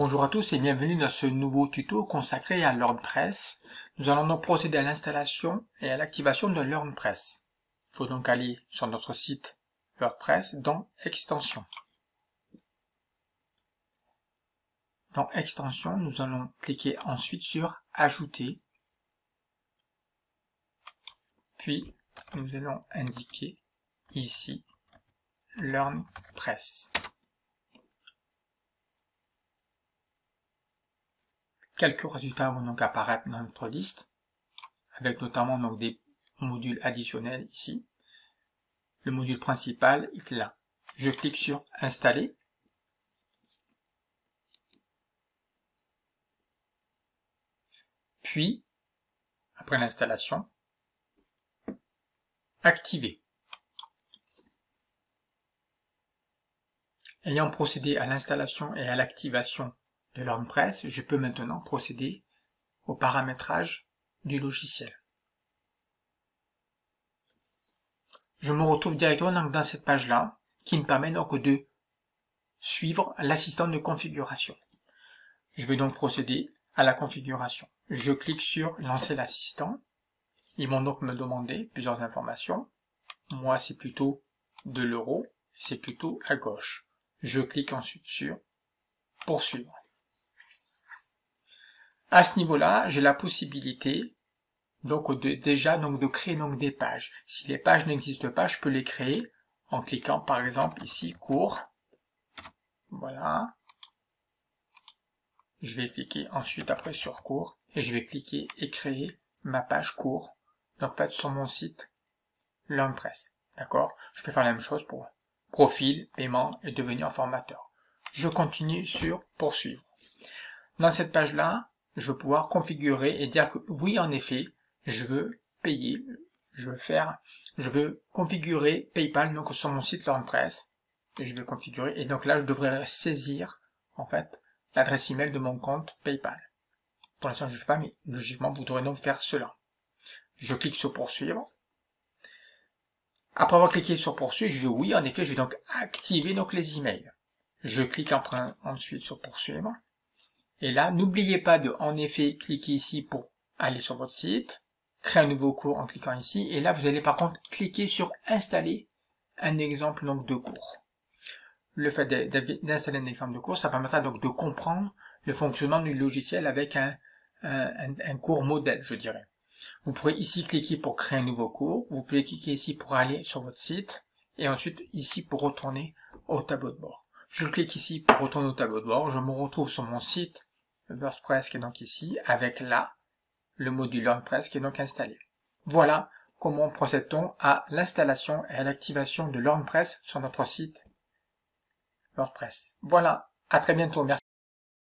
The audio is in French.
Bonjour à tous et bienvenue dans ce nouveau tuto consacré à LearnPress. Nous allons donc procéder à l'installation et à l'activation de LearnPress. Il faut donc aller sur notre site WordPress dans Extensions. Dans Extensions, nous allons cliquer ensuite sur Ajouter. Puis, nous allons indiquer ici LearnPress. Quelques résultats vont donc apparaître dans notre liste, avec notamment donc des modules additionnels ici. Le module principal est là. Je clique sur Installer. Puis, après l'installation, Activer. Ayant procédé à l'installation et à l'activation de LearnPress, je peux maintenant procéder au paramétrage du logiciel. Je me retrouve directement dans cette page-là, qui me permet donc de suivre l'assistant de configuration. Je vais donc procéder à la configuration. Je clique sur Lancer l'assistant. Ils vont donc me demander plusieurs informations. Moi, c'est plutôt de l'euro, c'est plutôt à gauche. Je clique ensuite sur Poursuivre. À ce niveau-là, j'ai la possibilité donc de créer des pages. Si les pages n'existent pas, je peux les créer en cliquant par exemple ici cours. Voilà. Je vais cliquer ensuite après sur cours et je vais cliquer et créer ma page cours. Donc pas sur mon site LearnPress. D'accord? Je peux faire la même chose pour profil, paiement et devenir formateur. Je continue sur poursuivre. Dans cette page-là, je vais pouvoir configurer et dire que oui, en effet, je veux payer, je veux configurer PayPal donc sur mon site LearnPress. Et je vais configurer et donc là, je devrais saisir en fait l'adresse email de mon compte PayPal. Pour l'instant, je ne fais pas, mais logiquement, vous devrez donc faire cela. Je clique sur poursuivre. Après avoir cliqué sur poursuivre, je dis oui, en effet, je vais donc activer les emails. Je clique ensuite sur poursuivre. Et là, n'oubliez pas de, en effet, cliquer ici pour aller sur votre site, créer un nouveau cours en cliquant ici, et là, vous allez par contre cliquer sur installer un exemple de cours. Le fait d'installer un exemple de cours, ça permettra donc de comprendre le fonctionnement du logiciel avec un cours modèle, je dirais. Vous pourrez ici cliquer pour créer un nouveau cours, vous pouvez cliquer ici pour aller sur votre site, et ensuite ici pour retourner au tableau de bord. Je clique ici pour retourner au tableau de bord, je me retrouve sur mon site WordPress qui est donc ici, avec là, le module LearnPress qui est donc installé. Voilà comment procède-t-on à l'installation et à l'activation de LearnPress sur notre site WordPress. Voilà, à très bientôt, merci.